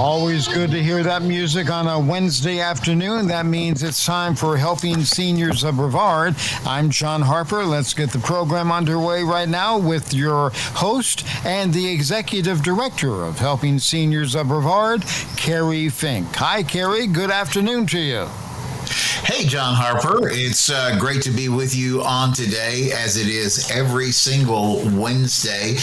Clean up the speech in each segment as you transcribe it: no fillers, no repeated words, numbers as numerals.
Always good to hear that music on a Wednesday afternoon. That means it's time for Helping Seniors of Brevard. I'm John Harper. Let's get the program underway right now with your host and the Executive Director of Helping Seniors of Brevard, Carrie Fink. Hi, Carrie. Good afternoon to you. Hey, John Harper. It's great to be with you on today, as it is every single Wednesday.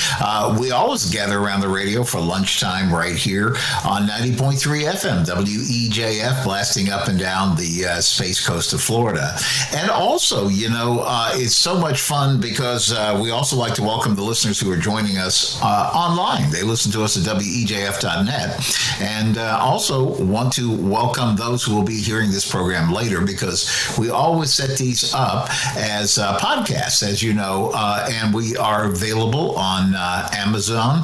We always gather around the radio for lunchtime right here on 90.3 FM, WEJF, blasting up and down the Space Coast of Florida. And also, it's so much fun because we also like to welcome the listeners who are joining us online. They listen to us at WEJF.net. And also want to welcome those who will be hearing this program later, because we always set these up as podcasts, as you know, and we are available on Amazon.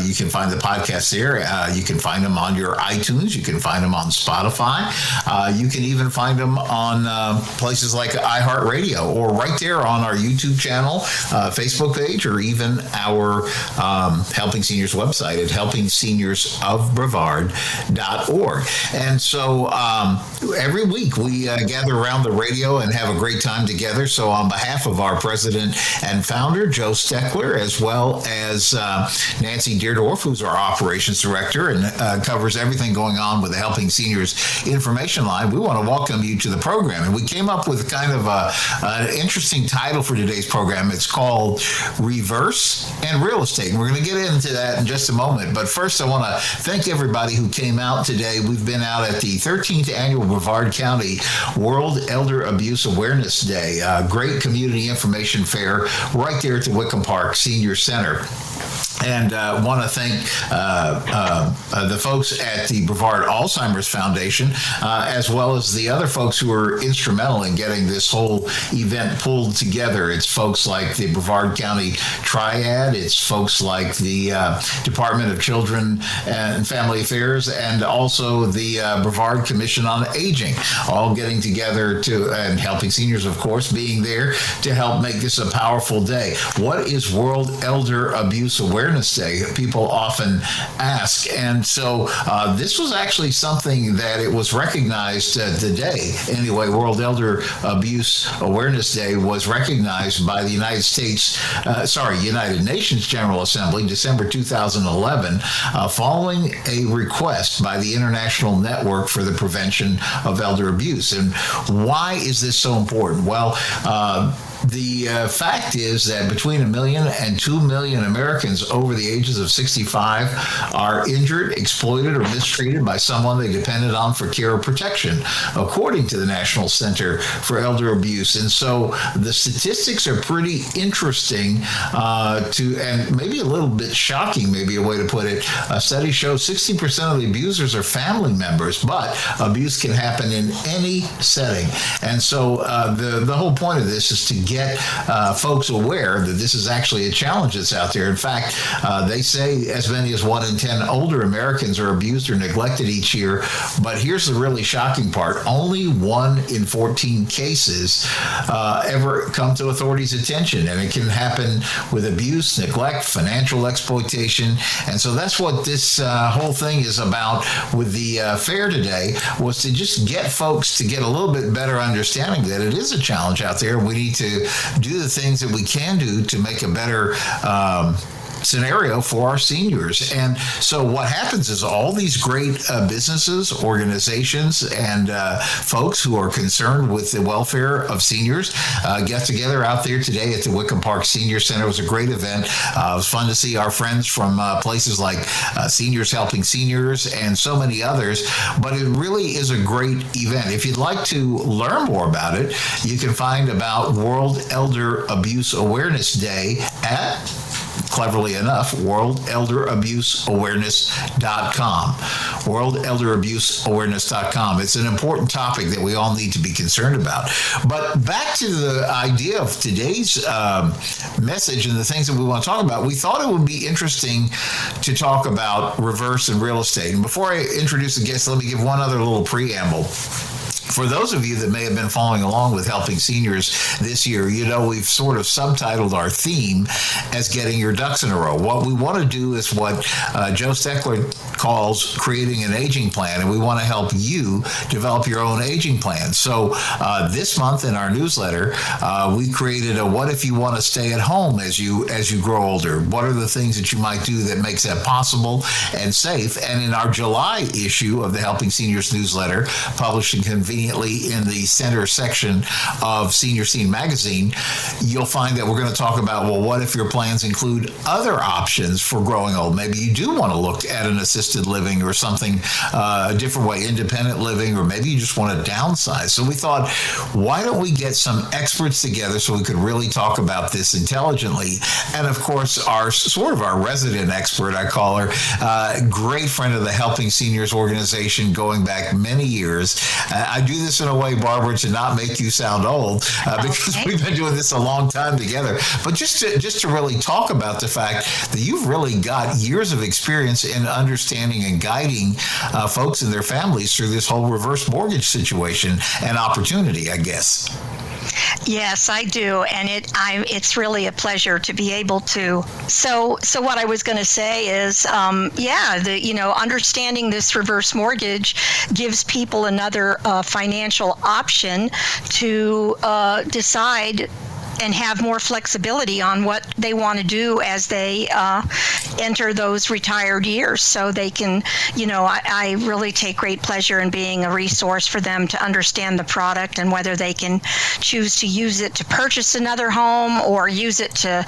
You can find the podcast there. You can find them on your iTunes. You can find them on Spotify. You can even find them on places like iHeartRadio, or right there on our YouTube channel, Facebook page, or even our Helping Seniors website at helpingseniors.brevard.org. And so every week we gather around the radio and have a great time together. So on behalf of our president and founder, Joe Steckler, as well as Nancy Deerdorf, who's our operations director and covers everything going on with the Helping Seniors information line, we want to welcome you to the program. And we came up with kind of an interesting title for today's program. It's called Reverse and Real Estate. And we're going to get into that in just a moment. But first, I want to thank everybody who came out today. We've been out at the 13th Annual Brevard County World Elder Abuse Awareness Day, a great community information fair right there at the Wickham Park Senior Center. And want to thank the folks at the Brevard Alzheimer's Foundation, as well as the other folks who were instrumental in getting this whole event pulled together. It's folks like the Brevard County Triad. It's folks like the Department of Children and Family Affairs, and also the Brevard Commission on Aging, all getting together and Helping Seniors, of course, being there to help make this a powerful day. What is World Elder Abuse Awareness Day? People often ask. And so this was actually something that it was recognized today. Anyway, World Elder Abuse Awareness Day was recognized by the United Nations General Assembly, December 2011, following a request by the International Network for the Prevention of Elder Abuse. And why is this so important? Well, the fact is that between 1 million and 2 million Americans over the ages of 65 are injured, exploited, or mistreated by someone they depended on for care or protection, according to the National Center for Elder Abuse. And so the statistics are pretty interesting and maybe a little bit shocking, maybe a way to put it. A study shows 60% of the abusers are family members, but abuse can happen in any setting. And so the whole point of this is to get folks aware that this is actually a challenge that's out there. In fact, they say as many as 1 in 10 older Americans are abused or neglected each year. But here's the really shocking part. Only 1 in 14 cases ever come to authorities' attention. And it can happen with abuse, neglect, financial exploitation. And so that's what this whole thing is about with the fair today, was to just get folks to get a little bit better understanding that it is a challenge out there. We need to do the things that we can do to make a better scenario for our seniors. And so what happens is all these great businesses, organizations, and folks who are concerned with the welfare of seniors get together out there today at the Wickham Park Senior Center. It was a great event. It was fun to see our friends from places like Seniors Helping Seniors and so many others, but it really is a great event. If you'd like to learn more about it, you can find about World Elder Abuse Awareness Day at, cleverly enough, worldelsderabuseawareness.com. worldelsderabuseawareness.com. It's an important topic that we all need to be concerned about. But back to the idea of today's message and the things that we want to talk about, we thought it would be interesting to talk about reverse and real estate. And before I introduce the guests, let me give one other little preamble. For those of you that may have been following along with Helping Seniors this year, we've sort of subtitled our theme as Getting Your Ducks in a Row. What we want to do is what Joe Steckler calls creating an aging plan, and we want to help you develop your own aging plan. So this month in our newsletter, we created a what if you want to stay at home as you grow older? What are the things that you might do that makes that possible and safe? And in our July issue of the Helping Seniors newsletter, published conveniently in the center section of Senior Scene magazine, you'll find that we're going to talk about, well, what if your plans include other options for growing old? Maybe you do want to look at an assisted living or something, a different way, independent living, or maybe you just want to downsize. So we thought, why don't we get some experts together so we could really talk about this intelligently? And of course, our resident expert, I call her, great friend of the Helping Seniors organization going back many years. I do this in a way, Barbara, to not make you sound old, because we've been doing this a long time together. But just to really talk about the fact that you've really got years of experience in understanding and guiding folks and their families through this whole reverse mortgage situation and opportunity, I guess. Yes, I do, and it's really a pleasure to be able to. So what I was going to say is, understanding this reverse mortgage gives people another financial option to decide and have more flexibility on what they want to do as they enter those retired years. So they can, I really take great pleasure in being a resource for them to understand the product and whether they can choose to use it to purchase another home or use it to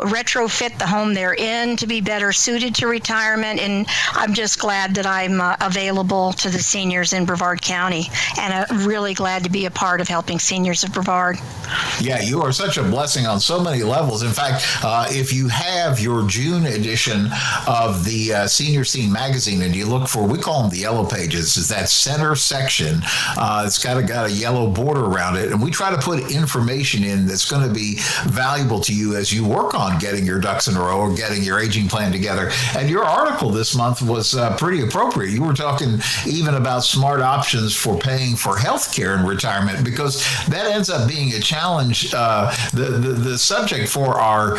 retrofit the home they're in to be better suited to retirement. And I'm just glad that I'm available to the seniors in Brevard County, and I'm really glad to be a part of Helping Seniors of Brevard. Yeah, you are such a blessing on so many levels. In fact, if you have your June edition of the Senior Scene magazine and you look for, we call them the yellow pages, is that center section. It's got a yellow border around it. And we try to put information in that's going to be valuable to you as you work on getting your ducks in a row or getting your aging plan together. And your article this month was pretty appropriate. You were talking even about smart options for paying for health care in retirement, because that ends up being a challenge. The subject for our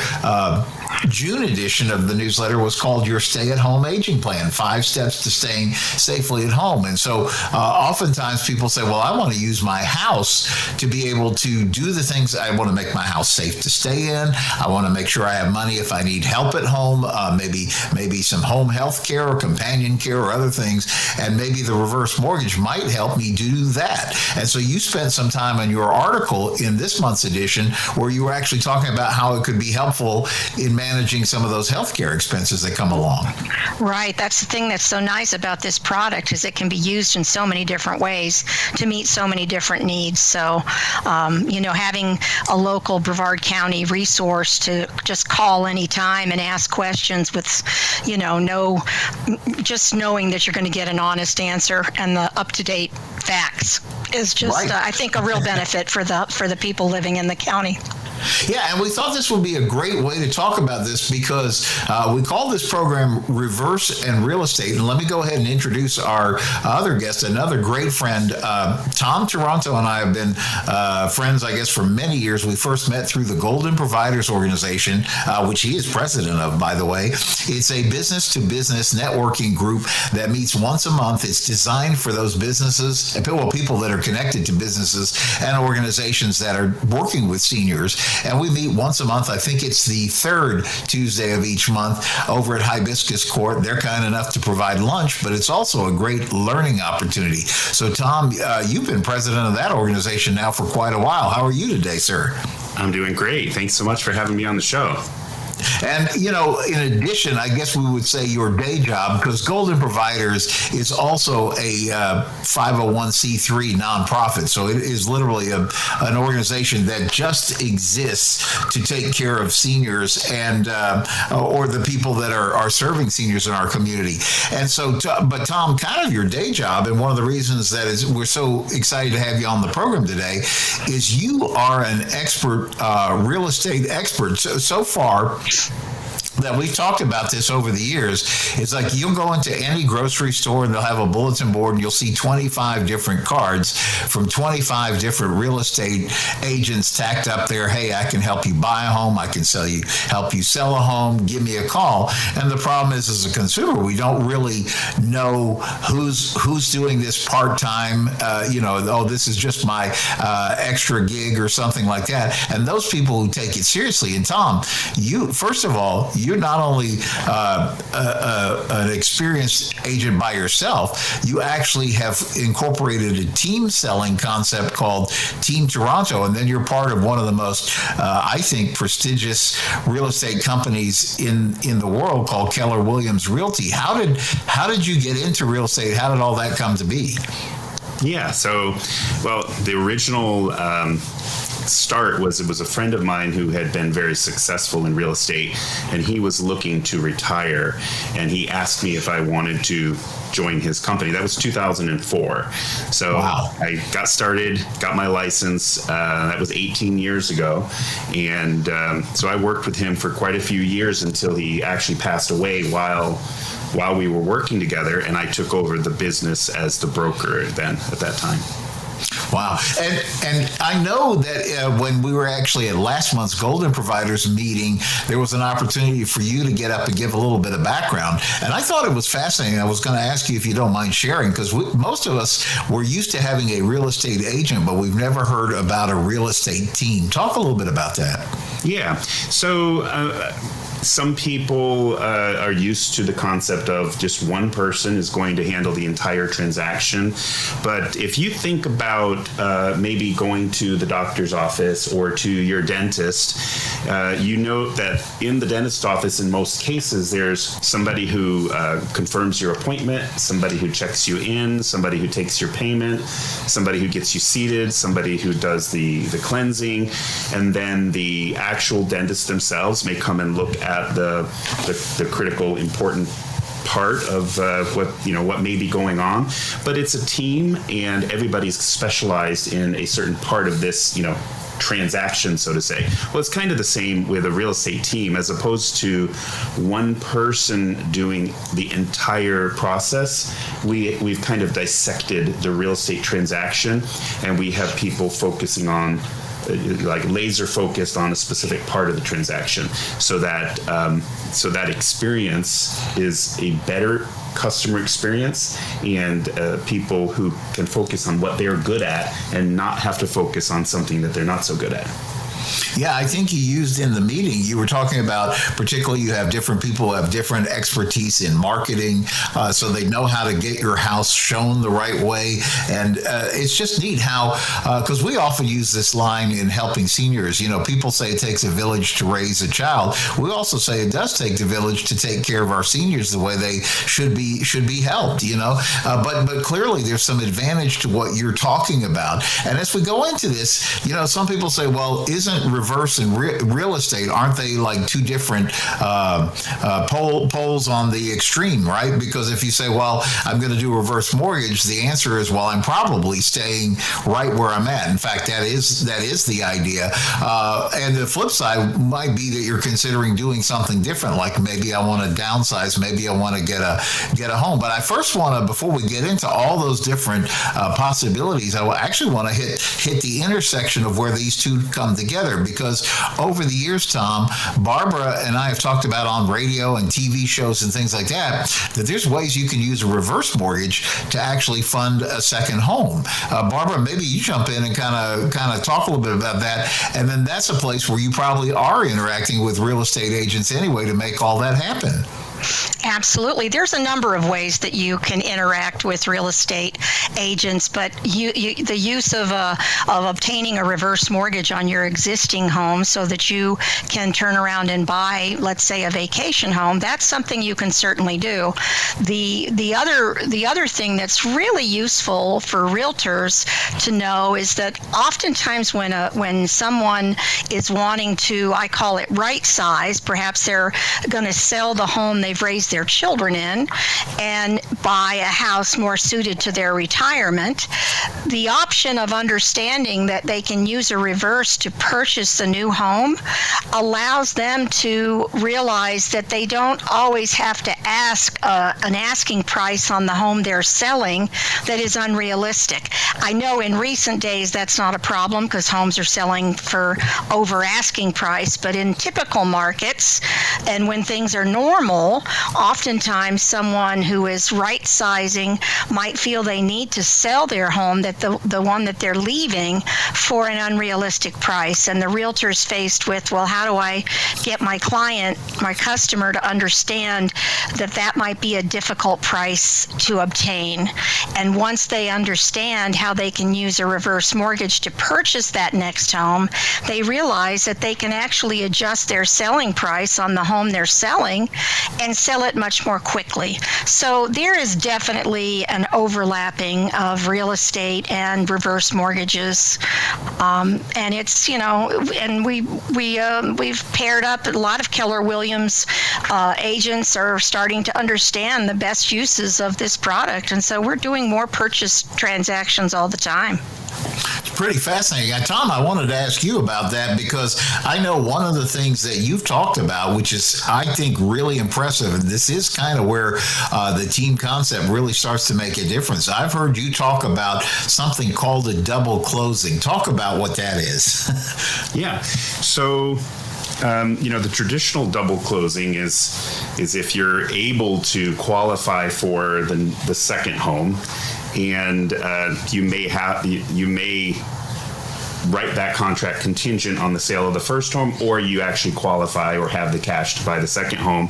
June edition of the newsletter was called Your Stay-at-Home Aging Plan, 5 Steps to Staying Safely at Home. And so oftentimes people say, well, I want to use my house to be able to do the things. I want to make my house safe to stay in. I want to make sure I have money if I need help at home, maybe some home health care or companion care or other things. And maybe the reverse mortgage might help me do that. And so you spent some time on your article in this month's edition where you were actually talking about how it could be helpful in managing some of those healthcare expenses that come along. Right. That's the thing that's so nice about this product, is it can be used in so many different ways to meet so many different needs. So, having a local Brevard County resource to just call anytime and ask questions with, just knowing that you're going to get an honest answer and the up-to-date facts is just, right. I think, a real benefit for the people living in the county. Yeah, and we thought this would be a great way to talk about this because we call this program Reverse and Real Estate. And let me go ahead and introduce our other guest, another great friend. Tom Taranto and I have been friends, I guess, for many years. We first met through the Golden Providers Organization, which he is president of, by the way. It's a business-to-business networking group that meets once a month. It's designed for those businesses, people that are connected to businesses and organizations that are working with seniors. And we meet once a month. I think it's the third Tuesday of each month over at Hibiscus Court. They're kind enough to provide lunch, but it's also a great learning opportunity. So, Tom, you've been president of that organization now for quite a while. How are you today, sir? I'm doing great. Thanks so much for having me on the show. And, in addition, I guess we would say your day job, because Golden Providers is also a 501c3 nonprofit. So it is literally an organization that just exists to take care of seniors and or the people that are serving seniors in our community. And so, but Tom, kind of your day job, and one of the reasons that we're so excited to have you on the program today, is you are an expert, real estate expert. So far, that we've talked about this over the years. It's like you'll go into any grocery store and they'll have a bulletin board and you'll see 25 different cards from 25 different real estate agents tacked up there. Hey, I can help you buy a home. I can help you sell a home. Give me a call. And the problem is, as a consumer, we don't really know who's doing this part-time, this is just my extra gig or something like that. And those people who take it seriously. And Tom, first of all, you're not only an experienced agent by yourself, you actually have incorporated a team selling concept called Team Toronto, and then you're part of one of the most, I think, prestigious real estate companies in the world called Keller Williams Realty. How did you get into real estate? How did all that come to be? Yeah, the original start was, it was a friend of mine who had been very successful in real estate, and he was looking to retire, and he asked me if I wanted to join his company. That was 2004. So wow. I got started, got my license. That was 18 years ago. And so I worked with him for quite a few years until he actually passed away while we were working together, and I took over the business as the broker then at that time. Wow. And I know that when we were actually at last month's Golden Providers meeting, there was an opportunity for you to get up and give a little bit of background. And I thought it was fascinating. I was going to ask you if you don't mind sharing, because most of us were used to having a real estate agent, but we've never heard about a real estate team. Talk a little bit about that. Yeah. So some people are used to the concept of just one person is going to handle the entire transaction. But if you think about maybe going to the doctor's office or to your dentist, you know that in the dentist office, in most cases, there's somebody who confirms your appointment, somebody who checks you in, somebody who takes your payment, somebody who gets you seated, somebody who does the cleansing, and then the actual dentist themselves may come and look at the critical, important part of what may be going on. But it's a team, and everybody's specialized in a certain part of this, transaction, so to say. Well, it's kind of the same with a real estate team, as opposed to one person doing the entire process. We've kind of dissected the real estate transaction, and we have people focusing on like laser focused on a specific part of the transaction, so that experience is a better customer experience, and people who can focus on what they're good at and not have to focus on something that they're not so good at. Yeah, I think you used in the meeting, you were talking about, particularly you have different people who have different expertise in marketing, so they know how to get your house shown the right way. And it's just neat how, because we often use this line in helping seniors, people say it takes a village to raise a child. We also say it does take the village to take care of our seniors the way they should be helped, but clearly there's some advantage to what you're talking about. And as we go into this, some people say, well, isn't reverse and real estate, aren't they like two different poles on the extreme, right? Because if you say, well, I'm going to do reverse mortgage, the answer is, well, I'm probably staying right where I'm at. In fact, that is the idea. And the flip side might be that you're considering doing something different, like maybe I want to downsize, maybe I want to get a home. But I first want to, before we get into all those different possibilities, I actually want to hit the intersection of where these two come together, because over the years, Tom, Barbara and I have talked about on radio and TV shows and things like that there's ways you can use a reverse mortgage to actually fund a second home. Barbara, maybe you jump in and kind of talk a little bit about that, and then that's a place where you probably are interacting with real estate agents anyway to make all that happen. Absolutely. There's a number of ways that you can interact with real estate agents, but the use of obtaining a reverse mortgage on your existing home so that you can turn around and buy, let's say, a vacation home, that's something you can certainly do. The other thing that's really useful for realtors to know is that oftentimes when someone is wanting to, I call it right size, perhaps they're going to sell the home they they've raised their children in and buy a house more suited to their retirement. The option of understanding that they can use a reverse to purchase a new home allows them to realize that they don't always have to ask an asking price on the home they're selling that is unrealistic. I know in recent days that's not a problem because homes are selling for over asking price, but in typical markets and when things are normal, oftentimes someone who is right sizing might feel they need to sell their home, that the one that they're leaving, for an unrealistic price. And the realtor's faced with, well, how do I get my client, my customer, to understand that that might be a difficult price to obtain? And once they understand how they can use a reverse mortgage to purchase that next home, they realize that they can actually adjust their selling price on the home they're selling and sell it much more quickly. So there is definitely an overlapping of real estate and reverse mortgages, and it's, and we've paired up. A lot of Keller Williams agents are starting to understand the best uses of this product, and so we're doing more purchase transactions all the time. It's pretty fascinating. Tom, I wanted to ask you about that because I know one of the things that you've talked about, which is, I think, really impressive, and this is kind of where the team concept really starts to make a difference. I've heard you talk about something called a double closing. Talk about what that is. Yeah. So, the traditional double closing is if you're able to qualify for the second home, and you may write that contract contingent on the sale of the first home, or you actually qualify or have the cash to buy the second home.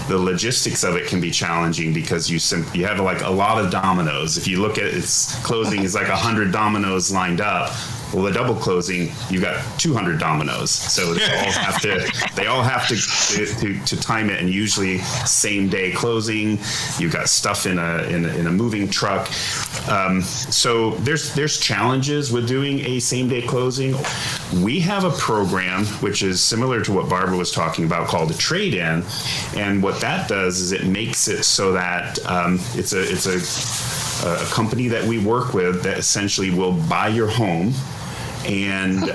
The logistics of it can be challenging because you have like a lot of dominoes. If you look at its closing, is like 100 dominoes lined up. Well, the double closing, you've got 200 dominoes, so they all have to time it, and usually same day closing. You've got stuff in a moving truck, so there's challenges with doing a same day closing. We have a program which is similar to what Barbara was talking about called a trade-in, and what that does is it makes it so that it's a company that we work with that essentially will buy your home and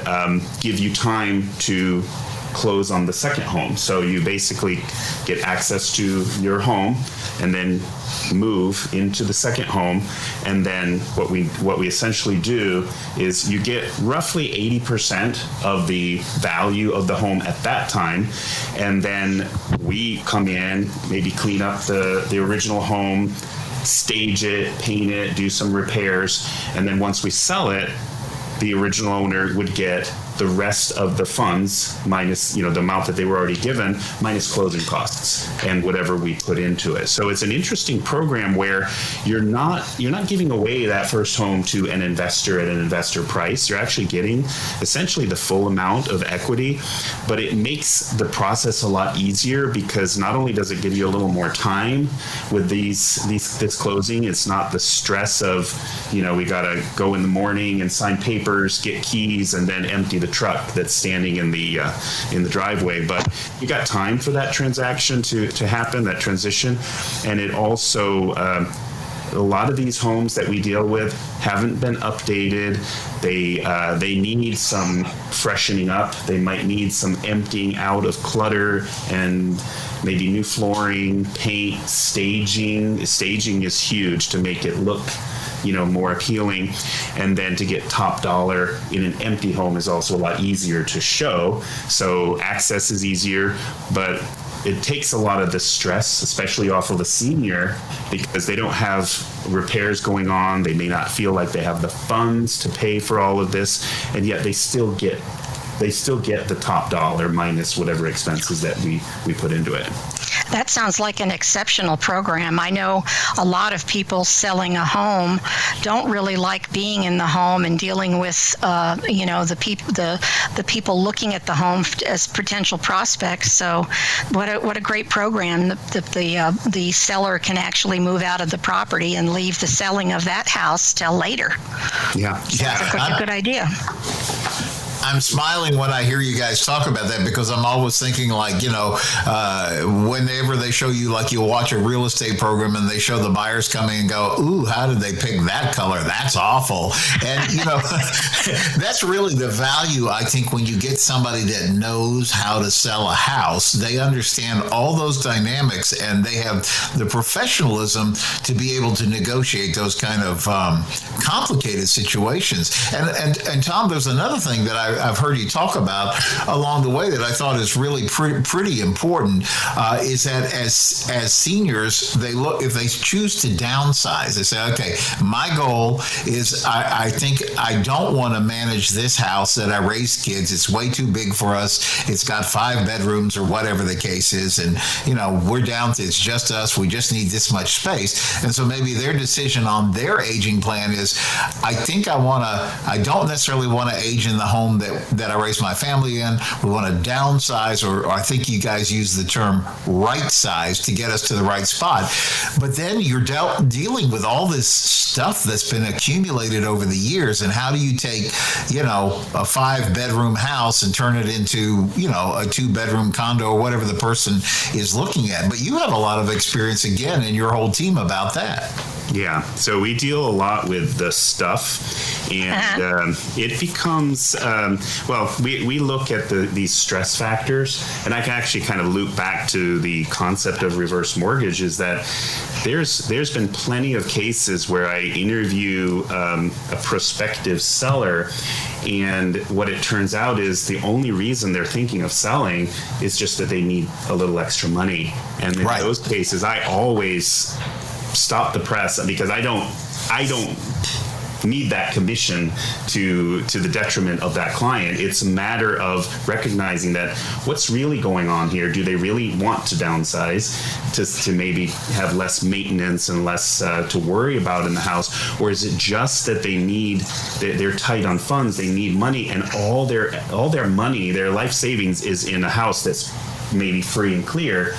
give you time to close on the second home. So you basically get access to your home and then move into the second home. And then what we essentially do is you get roughly 80% of the value of the home at that time. And then we come in, maybe clean up the original home, stage it, paint it, do some repairs. And then once we sell it, the original owner would get the rest of the funds minus, the amount that they were already given, minus closing costs and whatever we put into it. So it's an interesting program where you're not giving away that first home to an investor at an investor price. You're actually getting essentially the full amount of equity, but it makes the process a lot easier because not only does it give you a little more time with this closing, it's not the stress of, we got to go in the morning and sign papers, get keys, and then empty the truck that's standing in the driveway. But you got time for that transaction to happen, that transition. And it also a lot of these homes that we deal with haven't been updated. They need some freshening up. They might need some emptying out of clutter and maybe new flooring, paint, staging. Staging is huge to make it look more appealing. And then to get top dollar in an empty home is also a lot easier to show. So access is easier, but it takes a lot of the stress, especially off of a senior, because they don't have repairs going on. They may not feel like they have the funds to pay for all of this, and yet they still get the top dollar minus whatever expenses that we put into it. That sounds like an exceptional program. I know a lot of people selling a home don't really like being in the home and dealing with, the people looking at the home as potential prospects. So, what a great program! The seller can actually move out of the property and leave the selling of that house till later. Yeah, Sounds like a good idea. I'm smiling when I hear you guys talk about that, because I'm always thinking, like, whenever they show you, like, you'll watch a real estate program and they show the buyers coming and go, ooh, how did they pick that color? That's awful. And, that's really the value, I think, when you get somebody that knows how to sell a house. They understand all those dynamics, and they have the professionalism to be able to negotiate those kind of complicated situations. And Tom, there's another thing that I've heard you talk about along the way that I thought is really pretty important, is that as seniors, if they choose to downsize, they say, okay, my goal is I think I don't want to manage this house that I raised kids. It's way too big for us. It's got 5 bedrooms or whatever the case is. And, we're down to, it's just us. We just need this much space. And so maybe their decision on their aging plan is, I don't necessarily want to age in the home that I raised my family in. We want to downsize, or I think you guys use the term right size to get us to the right spot. But then you're dealing with all this stuff that's been accumulated over the years. And how do you take, a 5-bedroom house and turn it into, a 2-bedroom condo or whatever the person is looking at? But you have a lot of experience, again, in your whole team about that. Yeah, so we deal a lot with the stuff, and it becomes, we look at these stress factors, and I can actually kind of loop back to the concept of reverse mortgage, is that there's been plenty of cases where I interview a prospective seller, and what it turns out is the only reason they're thinking of selling is just that they need a little extra money. And in those cases, I always stop the press, because I don't need that commission to the detriment of that client. It's a matter of recognizing that what's really going on here. Do they really want to downsize to maybe have less maintenance and less to worry about in the house, or is it just that they're tight on funds, they need money, and all their money, their life savings is in a house that's maybe free and clear?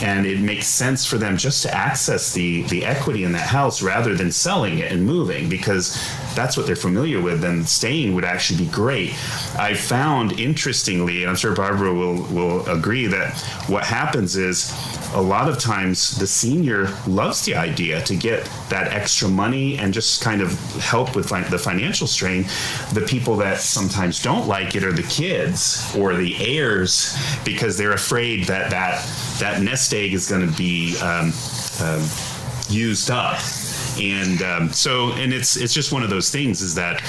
And it makes sense for them just to access the equity in that house rather than selling it and moving, because that's what they're familiar with, and staying would actually be great. I found, interestingly, and I'm sure Barbara will agree, that what happens is a lot of times the senior loves the idea to get that extra money and just kind of help with the financial strain. The people that sometimes don't like it are the kids or the heirs, because they're afraid that nest egg is going to be used up. And it's just one of those things, is that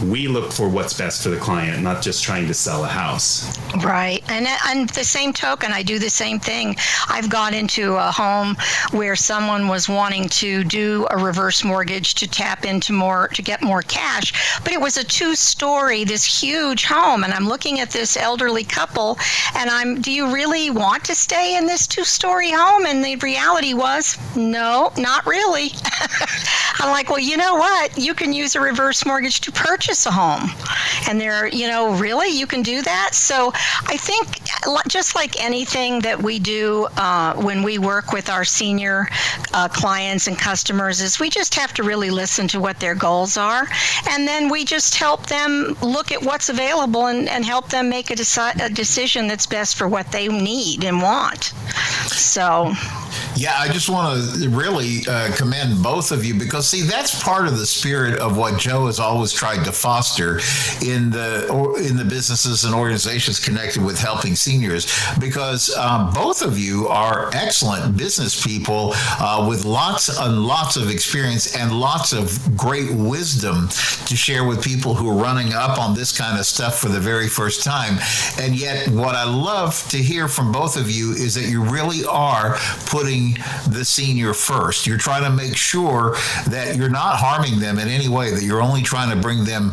we look for what's best for the client, not just trying to sell a house. Right. And the same token, I do the same thing. I've gone into a home where someone was wanting to do a reverse mortgage to tap into to get more cash, but it was a 2-story, this huge home. And I'm looking at this elderly couple, and do you really want to stay in this 2-story home? And the reality was, no, not really. I'm like, well, you know what? You can use a reverse mortgage to purchase a home. And they're, really, you can do that? So I think, just like anything that we do when we work with our senior clients and customers, is we just have to really listen to what their goals are. And then we just help them look at what's available and help them make a decision that's best for what they need and want. So... Yeah, I just want to really commend both of you, because, see, that's part of the spirit of what Joe has always tried to foster in the businesses and organizations connected with helping seniors, because both of you are excellent business people with lots and lots of experience and lots of great wisdom to share with people who are running up on this kind of stuff for the very first time. And yet, what I love to hear from both of you is that you really are putting the senior first. You're trying to make sure that you're not harming them in any way, that you're only trying to bring them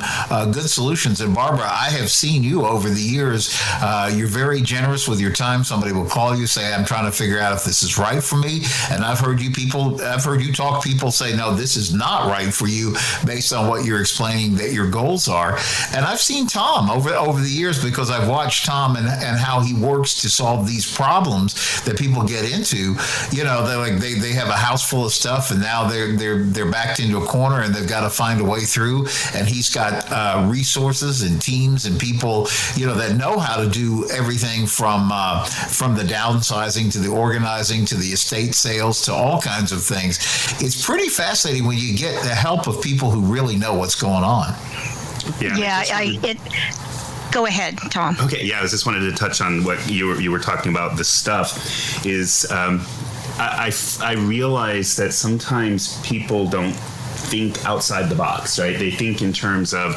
good solutions. And Barbara, I have seen you over the years. You're very generous with your time. Somebody will call you, say, I'm trying to figure out if this is right for me. And I've heard you talk people say, no, this is not right for you, based on what you're explaining that your goals are. And I've seen Tom over the years, because I've watched Tom and how he works to solve these problems that people get into, they have a house full of stuff, and now they're backed into a corner, and they've got to find a way through. And he's got resources and teams and people, that know how to do everything from the downsizing to the organizing to the estate sales to all kinds of things. It's pretty fascinating when you get the help of people who really know what's going on. Go ahead, Tom. Okay, I just wanted to touch on what you were talking about. The stuff is, I realize that sometimes people don't think outside the box, right? They think in terms of,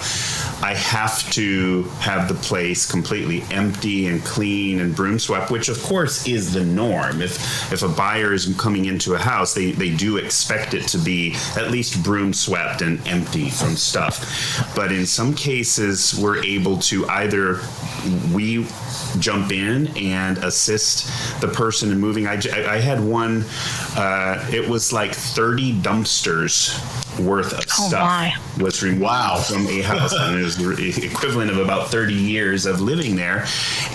I have to have the place completely empty and clean and broom swept, which of course is the norm. If a buyer is coming into a house, they do expect it to be at least broom swept and empty from stuff. But in some cases, we're able to either we jump in and assist the person in moving. I had one, it was like 30 dumpsters worth of stuff was removed from a house, and it was the equivalent of about 30 years of living there,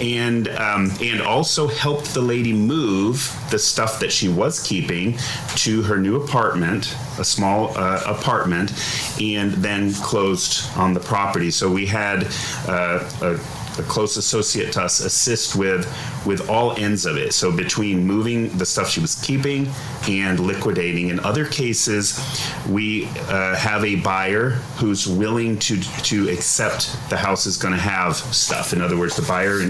and also helped the lady move the stuff that she was keeping to her new apartment, a small apartment, and then closed on the property. So we had a close associate to us assist with all ends of it. So between moving the stuff she was keeping and liquidating. In other cases, we have a buyer who's willing to accept the house is going to have stuff. In other words, the buyer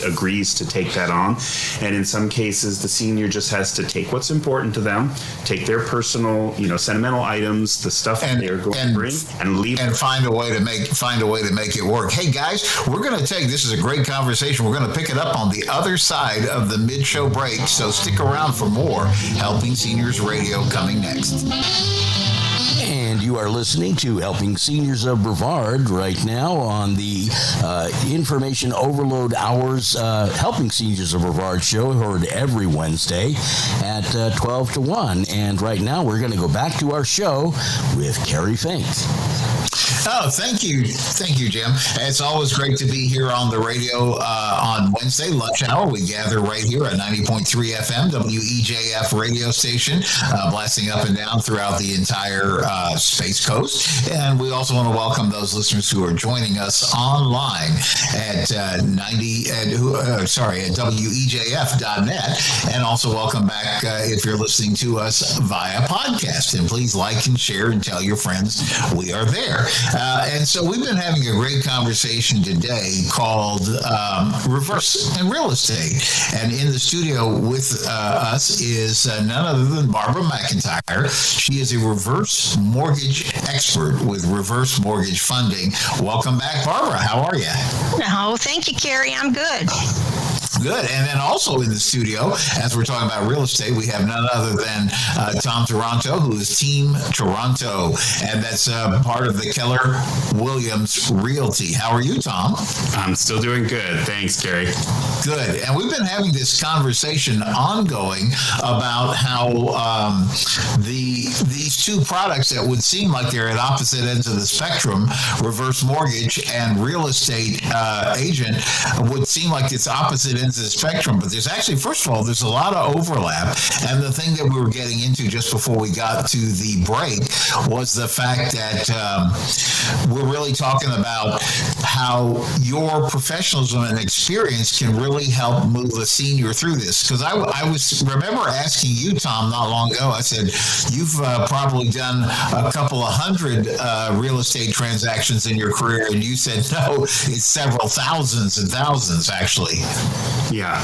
agrees to take that on. And in some cases, the senior just has to take what's important to them, take their personal, sentimental items, the stuff that they're going to bring, and leave and find a way to make it work. Hey guys, we're going to take. This is a great conversation. We're going to pick it up on the other side of the mid-show break, so stick around for more Helping Seniors Radio coming next. And you are listening to Helping Seniors of Brevard right now on the Information Overload Hours Helping Seniors of Brevard show, heard every Wednesday at 12 to 1. And right now we're going to go back to our show with Carrie Fink. Oh, thank you, Jim. It's always great to be here on the radio on Wednesday, lunch hour. We gather right here at 90.3 FM, WEJF radio station, blasting up and down throughout the entire Space Coast. And we also want to welcome those listeners who are joining us online at WEJF.net, and also welcome back if you're listening to us via podcast. And please like and share and tell your friends we are there. And so we've been having a great conversation today called Reverse and Real Estate. And in the studio with us is none other than Barbara McIntyre. She is a reverse mortgage expert with Reverse Mortgage Funding. Welcome back, Barbara. How are you? Oh, thank you, Carrie. I'm good. Good. And then also in the studio, as we're talking about real estate, we have none other than Tom Toronto, who is Team Toronto, and that's part of the Keller Williams Realty. How are you, Tom? I'm still doing good. Thanks, Gary. Good. And we've been having this conversation ongoing about how these two products that would seem like they're at opposite ends of the spectrum, reverse mortgage and real estate agent, would seem like it's opposite ends of the spectrum. But there's actually, first of all, there's a lot of overlap. And the thing that we were getting into just before we got to the break was the fact that we're really talking about how your professionalism and experience can really help move a senior through this. Because I remember asking you, Tom, not long ago, I said, you've probably done a couple of hundred real estate transactions in your career. And you said, no, it's several thousands and thousands, actually. Yeah,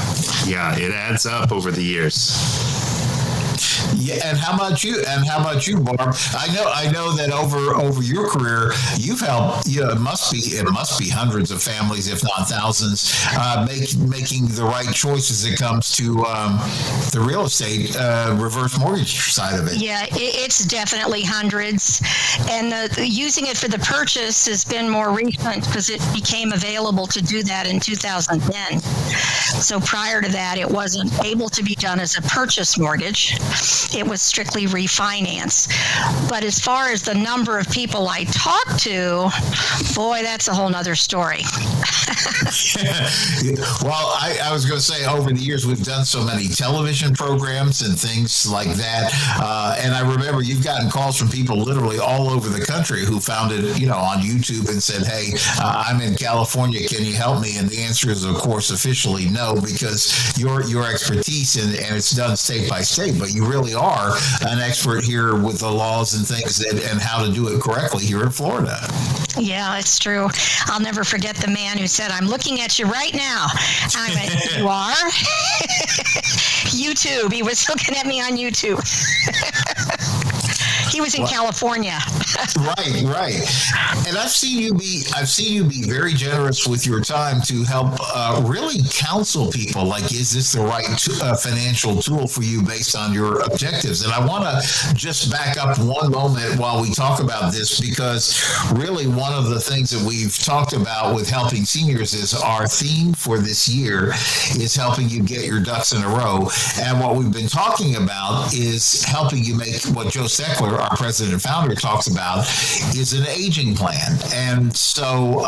it adds up over the years. Yeah, and how about you? Barb? I know that over your career, you've helped. It must be hundreds of families, if not thousands, making the right choices that comes to the real estate reverse mortgage side of it. Yeah, it's definitely hundreds, and using it for the purchase has been more recent because it became available to do that in 2010. So prior to that, it wasn't able to be done as a purchase mortgage. it was strictly refinance. But as far as the number of people I talked to, boy, that's a whole nother story. Well, I was going to say, over the years, we've done so many television programs and things like that. And I remember you've gotten calls from people literally all over the country who found it, on YouTube and said, hey, I'm in California. Can you help me? And the answer is, of course, officially no, because your expertise and it's done state by state, but you really are an expert here with the laws and things and how to do it correctly here in Florida. Yeah, it's true. I'll never forget the man who said, I'm looking at you right now. And I went, you are? YouTube. He was looking at me on YouTube. He was in California. Right. And I've seen you be very generous with your time to help really counsel people. Like, is this the right financial tool for you based on your objectives? And I want to just back up one moment while we talk about this, because really one of the things that we've talked about with Helping Seniors is our theme for this year is helping you get your ducks in a row. And what we've been talking about is helping you make what Joe Steckler, our president and founder, talks about is an aging plan. And so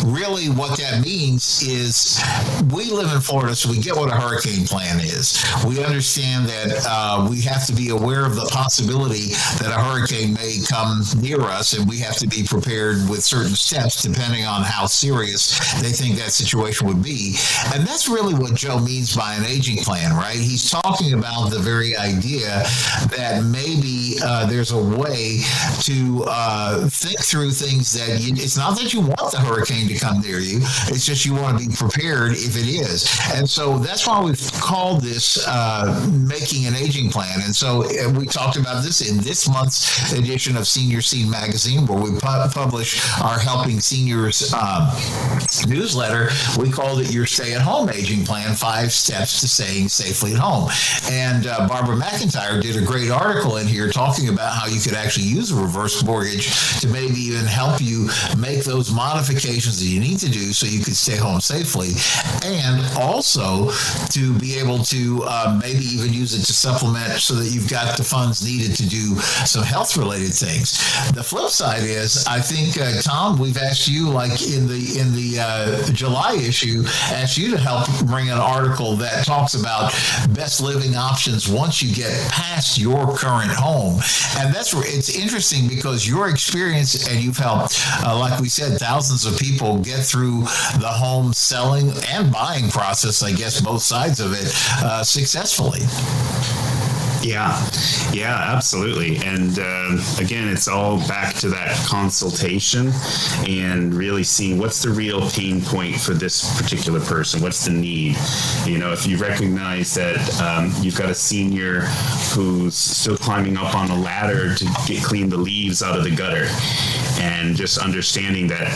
really what that means is we live in Florida, so we get what a hurricane plan is. We understand that we have to be aware of the possibility that a hurricane may come near us, and we have to be prepared with certain steps depending on how serious they think that situation would be. And that's really what Joe means by an aging plan, right? He's talking about the very idea that maybe there's a way to think through things that it's not that you want the hurricane to come near you, it's just you want to be prepared if it is. And so that's why we've called this Making an Aging Plan. And so we talked about this in this month's edition of Senior Scene magazine, where we publish our Helping Seniors newsletter. We called it Your Stay-at-Home Aging Plan, 5 Steps to Staying Safely at Home. And Barbara McIntyre did a great article in here talking about how you could actually use a reverse mortgage to maybe even help you make those modifications that you need to do so you can stay home safely, and also to be able to maybe even use it to supplement so that you've got the funds needed to do some health-related things. The flip side is, I think, Tom, we've asked you, like in the July issue, asked you to help bring an article that talks about best living options once you get past your current home. And it's interesting because your experience, and you've helped, like we said, thousands of people get through the home selling and buying process, I guess both sides of it, successfully. Yeah, absolutely. And again, it's all back to that consultation and really seeing what's the real pain point for this particular person. What's the need? If you recognize that you've got a senior who's still climbing up on a ladder to clean the leaves out of the gutter, and just understanding that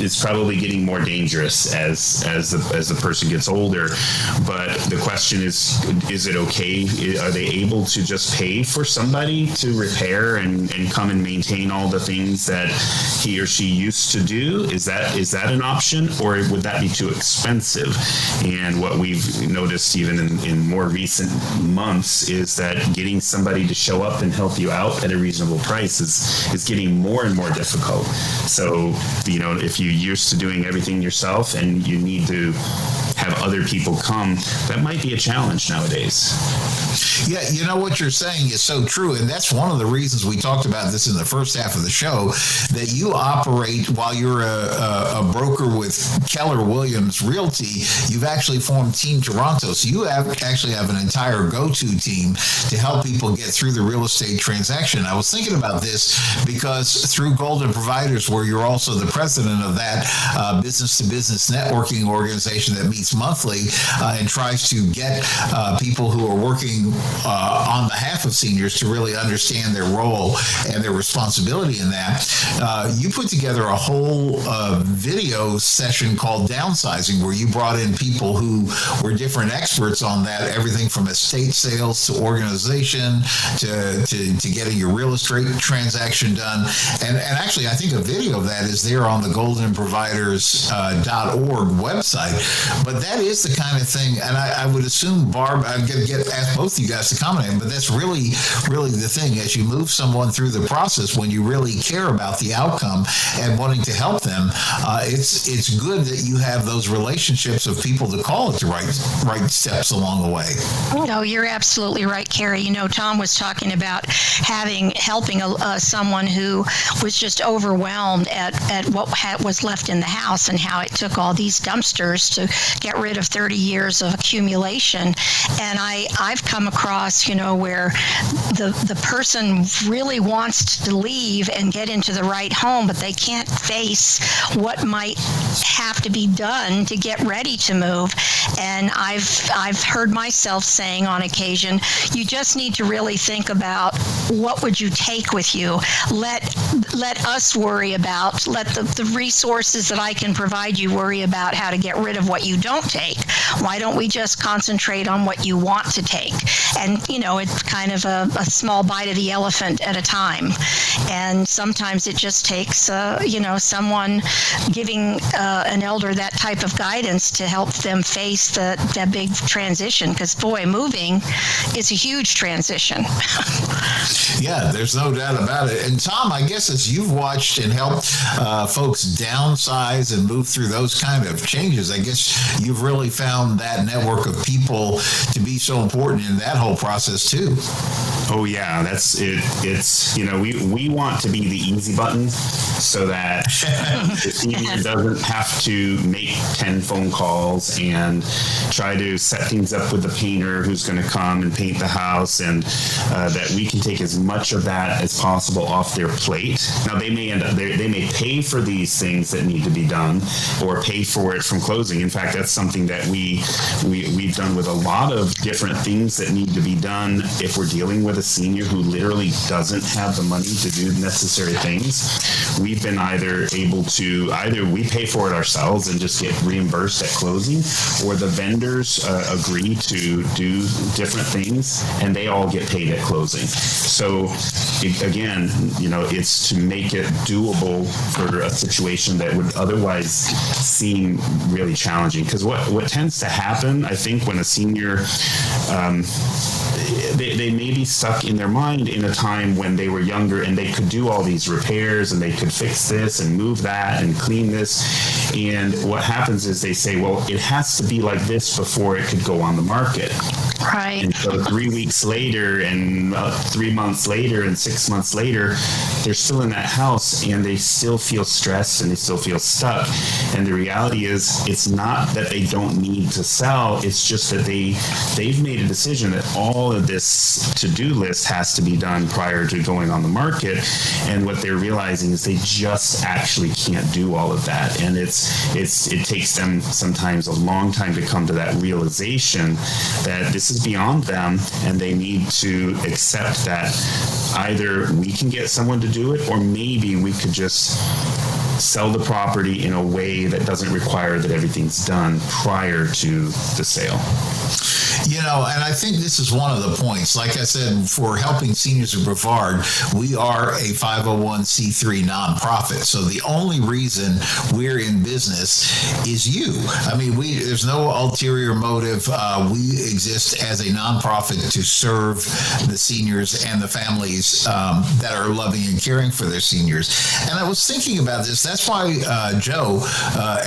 is probably getting more dangerous as the person gets older. But the question is it okay? Are they able to just pay for somebody to repair and come and maintain all the things that he or she used to do? Is that an option, or would that be too expensive? And what we've noticed even in more recent months is that getting somebody to show up and help you out at a reasonable price is getting more and more difficult. So, if you're used to doing everything yourself and you need to have other people come, that might be a challenge nowadays. Yeah, what you're saying is so true. And that's one of the reasons we talked about this in the first half of the show, that you operate while you're a broker with Keller Williams Realty. You've actually formed Team Toronto. So you actually have an entire go-to team to help people get through the real estate transaction. I was thinking about this because through Golden Providers, where you're also the president of that business-to-business networking organization that meets monthly and tries to get people who are working on behalf of seniors to really understand their role and their responsibility in that. You put together a whole video session called Downsizing, where you brought in people who were different experts on that, everything from estate sales to organization to getting your real estate transaction done. And actually, I think a video of that is there on the goldenproviders.org website. But that is the kind of thing, and I would assume, Barb, I'm going to ask both of you guys to comment on it, but that's really the thing. As you move someone through the process, when you really care about the outcome and wanting to help them, it's good that you have those relationships of people to call at the right steps along the way. No, you're absolutely right, Carrie. You know, Tom was talking about helping someone who was just overwhelmed at what was left in the house and how it took all these dumpsters to get rid of 30 years of accumulation. And I've come across, you know, where the person really wants to leave and get into the right home, but they can't face what might have to be done to get ready to move. And I've heard myself saying on occasion, you just need to really think about what would you take with you. Let us worry about, let the resources that I can provide you worry about how to get rid of what you don't take. Why don't we just concentrate on what you want to take? And, you know, it's kind of a small bite of the elephant at a time. And sometimes it just takes, someone giving an elder that type of guidance to help them face that big transition. Because, boy, moving is a huge transition. Yeah, there's no doubt about it. And Tom, I guess as you've watched and helped folks downsize and move through those kind of changes, I guess you've really found that network of people to be so important in that whole process too. Oh yeah, that's it. It's, you know, we want to be the easy button so that the senior doesn't have to make 10 phone calls and try to set things up with the painter who's going to come and paint the house, and that we can take as much of that as possible off their plate. Now they may pay for these things that need to be done or pay for it from closing. In fact, that's something that we've done with a lot of different things that need to be done if we're dealing with a senior who literally doesn't have the money to do necessary things. We've been either we pay for it ourselves and just get reimbursed at closing, or the vendors agree to do different things and they all get paid at closing. So again, you know, it's to make it doable for a situation that would otherwise seem really challenging. Because what tends to happen, I think, when a senior they may be stuck in their mind in a time when they were younger and they could do all these repairs and they could fix this and move that and clean this. And what happens is they say, well, it has to be like this before it could go on the market. Right. And so 3 weeks later and 3 months later and 6 months later, they're still in that house and they still feel stressed and they still feel stuck. And the reality is, it's not that they don't need to sell. It's just that they've made a decision that all of this to-do list has to be done prior to going on the market. And what they're realizing is they just actually can't do all of that. And it takes them sometimes a long time to come to that realization that this is beyond them and they need to accept that either we can get someone to do it, or maybe we could just sell the property in a way that doesn't require that everything's done prior to the sale. You know, and I think this is one of the points. Like I said, for Helping Seniors of Brevard, we are a 501c3 nonprofit. So the only reason we're in business is you. I mean, there's no ulterior motive. We exist as a nonprofit to serve the seniors and the families that are loving and caring for their seniors. And I was thinking about this. That's why Joe,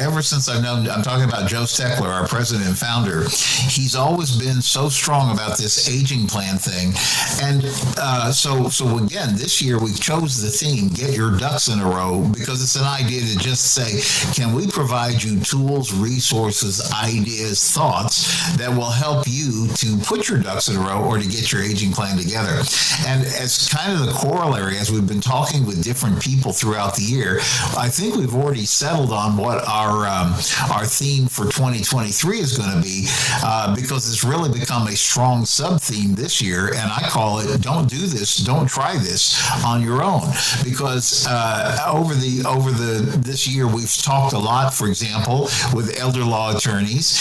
ever since I'm talking about Joe Steckler, our president and founder, he's always been so strong about this aging plan thing. And so again, this year we chose the theme, Get Your Ducks in a Row, because it's an idea to just say, can we provide you tools, resources, ideas, thoughts that will help you to put your ducks in a row or to get your aging plan together. And as kind of the corollary, as we've been talking with different people throughout the year, I think we've already settled on what our theme for 2023 is going to be, because it's really really become a strong sub-theme this year, and I call it "Don't do this, don't try this on your own." Because over this year, we've talked a lot, for example, with elder law attorneys.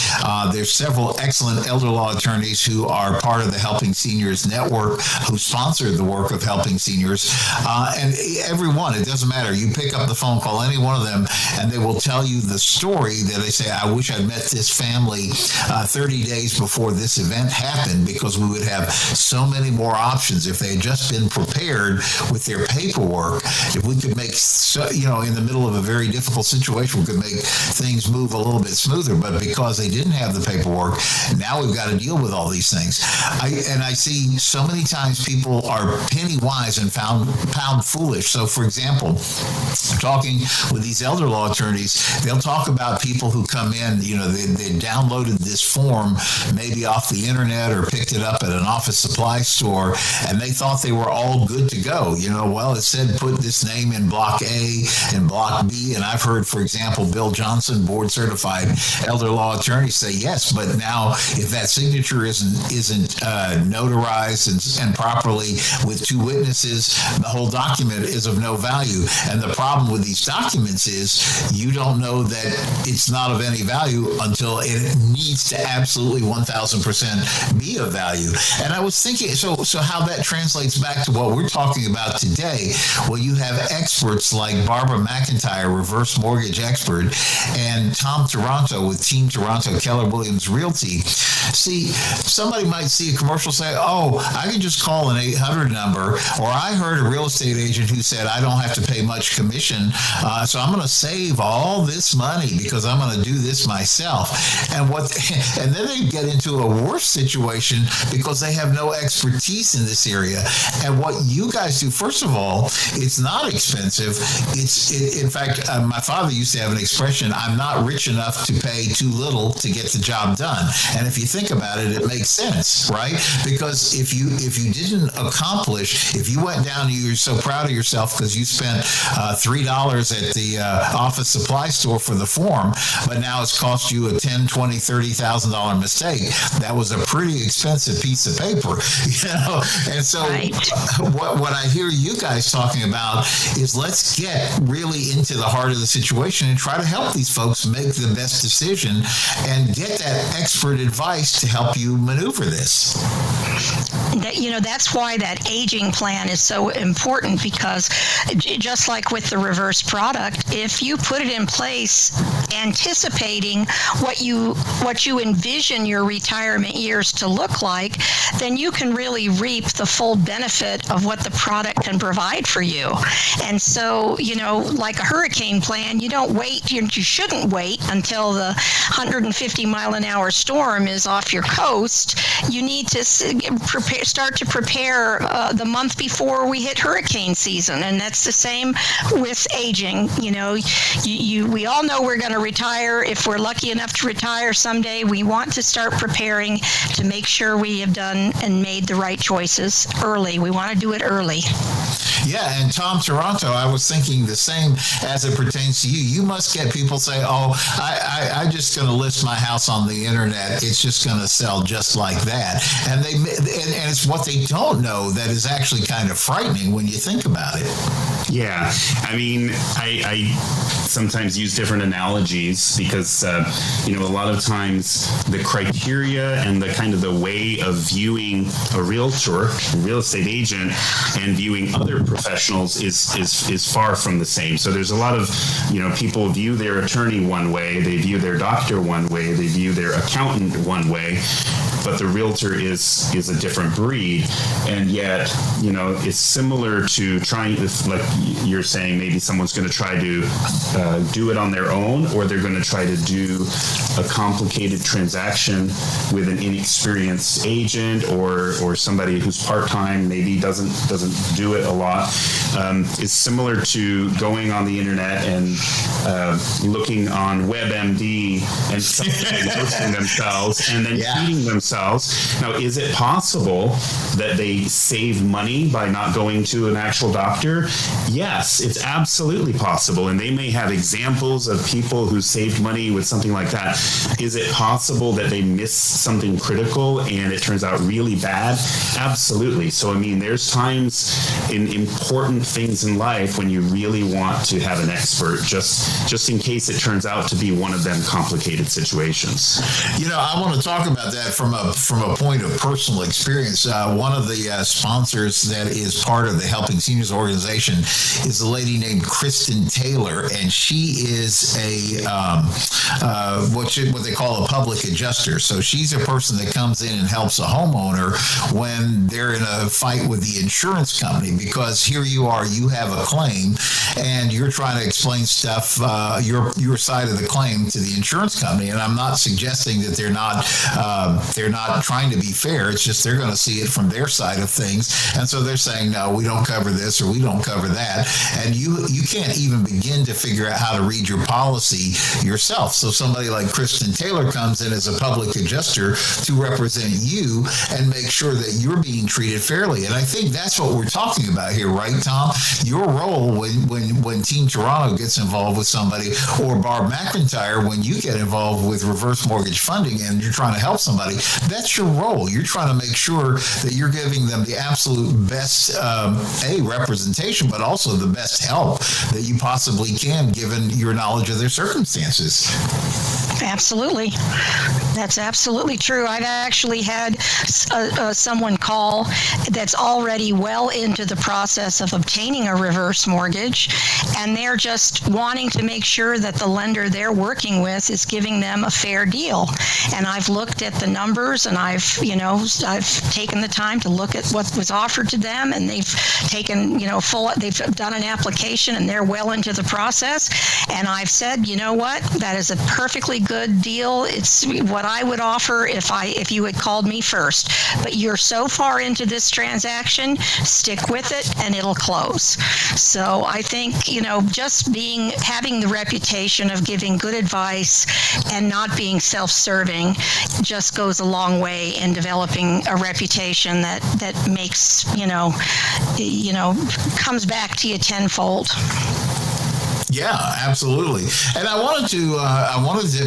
There's several excellent elder law attorneys who are part of the Helping Seniors Network, who sponsor the work of helping seniors. And everyone, it doesn't matter. You pick up the phone, call any one of them, and they will tell you the story that they say, "I wish I'd met this family 30 days before this event happened, because we would have so many more options if they had just been prepared with their paperwork. If we could make, in the middle of a very difficult situation, we could make things move a little bit smoother. But because they didn't have the paperwork, now we've got to deal with all these things." I see so many times people are penny wise and pound foolish. So, for example, talking with these elder law attorneys, they'll talk about people who come in, they downloaded this form maybe off the internet or picked it up at an office supply store, and they thought they were all good to go. Well, it said put this name in block A and block B, and I've heard, for example, Bill Johnson, board certified elder law attorney, say yes, but now if that signature isn't notarized and properly with two witnesses, the whole document is of no value. And the problem with these documents is you don't know that it's not of any value until it needs to absolutely 1,000% be of value. And I was thinking, so how that translates back to what we're talking about today. Well, you have experts like Barbara McIntyre, reverse mortgage expert, and Tom Taranto with Team Taranto, Keller Williams Realty. See, somebody might see a commercial, say, "Oh, I can just call an 800 number," or "I heard a real estate agent who said I don't have to pay much commission, so I'm going to save all this money because I'm going to do this myself." And then they get into a worse situation because they have no expertise in this area. And what you guys do, first of all, it's not expensive. In fact, my father used to have an expression, "I'm not rich enough to pay too little to get the job done." And if you think about it, it makes sense, right? Because if you didn't accomplish, if you went down and you're so proud of yourself because you spent $3 at the office supply store for the form, but now it's cost you a $10,000, $20,000, $30,000 mistake, that was a pretty expensive piece of paper, And so right. what I hear you guys talking about is let's get really into the heart of the situation and try to help these folks make the best decision and get that expert advice to help you maneuver this. That's why that aging plan is so important, because just like with the reverse product, if you put it in place anticipating what you envision your retirement years to look like, then you can really reap the full benefit of what the product can provide for you. And so, like a hurricane plan, you don't wait, you shouldn't wait until the 150-mile-an-hour storm is off your coast. You need to start to prepare the month before we hit hurricane season, and that's the same with aging. We all know we're going to retire. If we're lucky enough to retire someday, we want to start preparing to make sure we have done and made the right choices early. We want to do it early. Yeah, and Tom Taranto, I was thinking the same as it pertains to you. You must get people say, "Oh, I'm just going to list my house on the internet. It's just going to sell just like that." And it's what they don't know that is actually kind of frightening when you think about it. Yeah, I mean, I sometimes use different analogies because, a lot of times the criteria and the kind of the way of viewing a realtor, a real estate agent, and viewing other professionals is far from the same. So there's a lot of, people view their attorney one way, they view their doctor one way, they view their accountant one way, but the realtor is a different breed. And yet, it's similar to trying, like you're saying, maybe someone's going to try to do it on their own, or they're going to try to do a complicated transaction with an inexperienced agent or somebody who's part-time, maybe doesn't do it a lot. is similar to going on the internet and looking on WebMD and self-diagnosing themselves and then treating themselves. Now, is it possible that they save money by not going to an actual doctor? Yes, it's absolutely possible. And they may have examples of people who saved money with something like that. Is it possible that they miss something critical and it turns out really bad? Absolutely. So, I mean, there's times in important things in life when you really want to have an expert, just in case it turns out to be one of them complicated situations. You know, I want to talk about that from a point of personal experience. One of the sponsors that is part of the Helping Seniors organization is a lady named Kristen Taylor, and she is what they call a public adjuster. So she's a person that comes in and helps a homeowner when they're in a fight with the insurance company, because here you are, you have a claim and you're trying to explain stuff, your side of the claim to the insurance company. And I'm not suggesting that they're not trying to be fair. It's just they're going to see it from their side of things. And so they're saying, no, we don't cover this or we don't cover that. And you can't even begin to figure out how to read your policy yourself. So somebody like Kristen Taylor comes in as a public adjuster to represent you and make sure that you're being treated fairly. And I think that's what we're talking about here, right, Tom? Your role when Team Toronto gets involved with somebody, or Barb McIntyre, when you get involved with reverse mortgage funding and you're trying to help somebody, that's your role. You're trying to make sure that you're giving them the absolute best representation, but also the best help that you possibly can, given your knowledge of their circumstances. Absolutely. That's absolutely true. I've actually had someone call that's already well into the process of obtaining a reverse mortgage, and they're just wanting to make sure that the lender they're working with is giving them a fair deal. And I've looked at the numbers, and I've taken the time to look at what was offered to them, and they've taken, they've done an application and they're well into the process. And I've said, you know what, that is a perfectly good deal. It's what I would offer if you had called me first. But you're so far into this transaction, stick with it and it'll close. So I think, just having the reputation of giving good advice and not being self-serving just goes a long way in developing a reputation that makes, comes back to you tenfold. Yeah, absolutely. And I wanted to,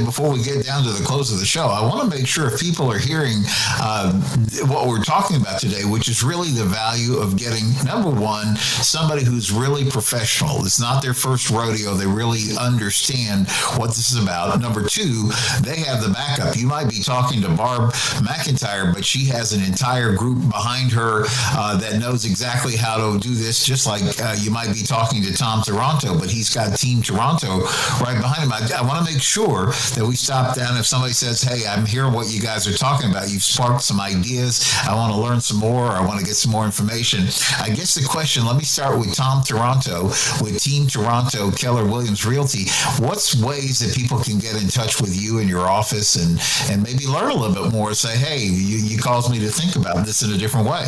before we get down to the close of the show, I want to make sure if people are hearing what we're talking about today, which is really the value of getting, number one, somebody who's really professional. It's not their first rodeo. They really understand what this is about. Number two, they have the backup. You might be talking to Barb McIntyre, but she has an entire group behind her that knows exactly how to do this, just like you might be talking to Tom Toronto, but he's got Team Toronto right behind him. I want to make sure that we stop down. If somebody says, hey, I'm hearing what you guys are talking about, you've sparked some ideas, I want to learn some more, I want to get some more information. I guess the question, let me start with Tom Toronto, with Team Toronto, Keller Williams Realty. What's ways that people can get in touch with you in your office and maybe learn a little bit more, say, hey, you caused me to think about this in a different way?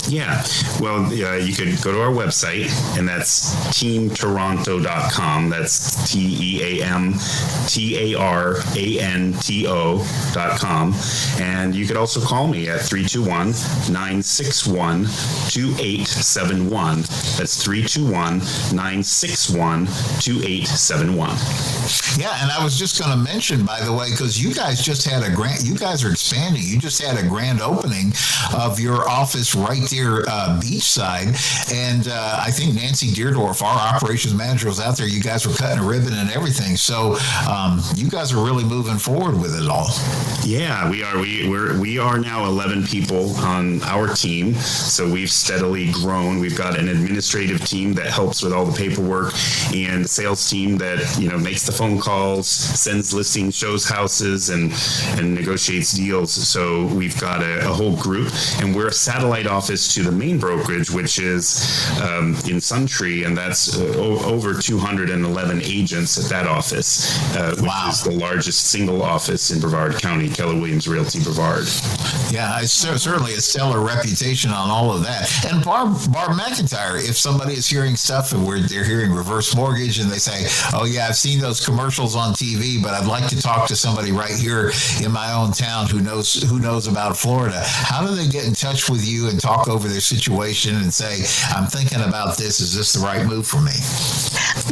Yeah, well, you could go to our website, and that's teamtoronto.com. That's TeamTaranto.com. And you could also call me at 321-961-2871. That's 321-961-2871. Yeah, and I was just going to mention, by the way, because you guys just had you guys are expanding. You just had a grand opening of your office right there, beachside. And I think Nancy Deerdorf, our operations manager, was out there. You guys were cutting a ribbon and everything. So you guys are really moving forward with it all. Yeah, we are. We are now 11 people on our team. So we've steadily grown. We've got an administrative team that helps with all the paperwork, and the sales team that makes the phone calls, sends listings, shows houses, and negotiates deals. So we've got a whole group, and we're a satellite office to the main brokerage, which is in Suntree, and that's over 200 211 agents at that office, which is the largest single office in Brevard County, Keller Williams Realty Brevard. Yeah, it's certainly a stellar reputation on all of that. And Barb McIntyre, if somebody is hearing stuff and they're hearing reverse mortgage and they say, oh yeah, I've seen those commercials on TV, but I'd like to talk to somebody right here in my own town who knows about Florida. How do they get in touch with you and talk over their situation and say, I'm thinking about this. Is this the right move for me?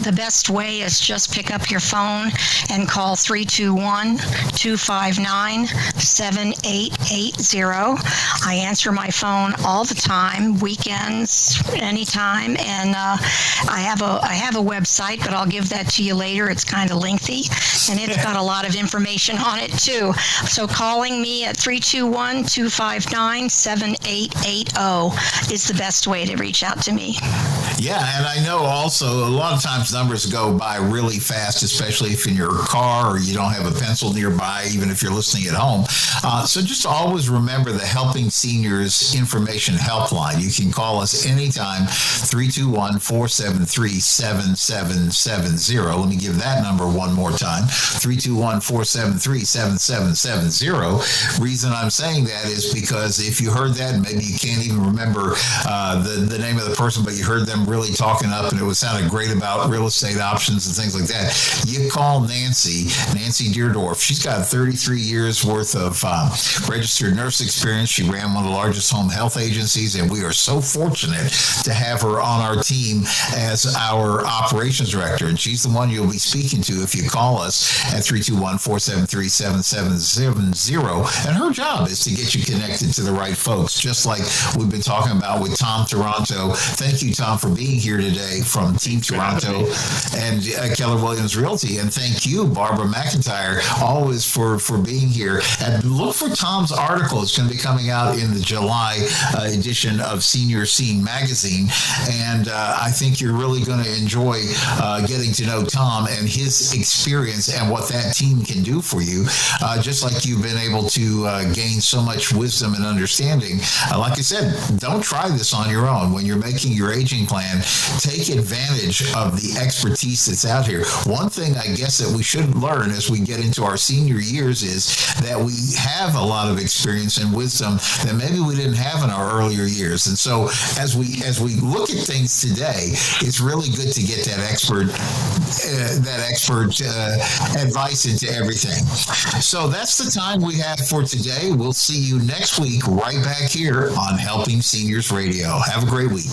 The best way is just pick up your phone and call 321-259-7880. I answer my phone all the time, weekends, anytime, and I have a website, but I'll give that to you later. It's kind of lengthy, and it's got a lot of information on it too. So calling me at 321-259-7880 is the best way to reach out to me. Yeah, and I know also a lot of times numbers go by really fast, especially if in your car or you don't have a pencil nearby, even if you're listening at home. So just always remember the Helping Seniors Information Helpline. You can call us anytime, 321-473-7770. Let me give that number one more time, 321-473-7770. Reason I'm saying that is because if you heard that, maybe you can't even remember the name of the person, but you heard them really talking up and it was sounded great about real estate options and things like that. You call Nancy Deerdorf. She's got 33 years worth of registered nurse experience. She ran one of the largest home health agencies, and we are so fortunate to have her on our team as our operations director. And she's the one you'll be speaking to if you call us at 321-473-7770. And her job is to get you connected to the right folks, just like we've been talking about with Tom Toronto. Thank you, Tom, for being here today from Team Toronto and Keller Williams Realty. And thank you, Barbara McIntyre, always for being here. And look for Tom's article. It's going to be coming out in the July edition of Senior Scene magazine. And I think you're really going to enjoy getting to know Tom and his experience and what that team can do for you, just like you've been able to gain so much wisdom and understanding. Like I said, don't try this on your own. When you're making your aging plan, take advantage of the expertise that's out here. One thing I guess that we should learn as we get into our senior years is that we have a lot of experience and wisdom that maybe we didn't have in our earlier years. And so as we look at things today, it's really good to get that expert advice into everything. So that's the time we have for today. We'll see you next week right back here on Helping Seniors Radio. Have a great week.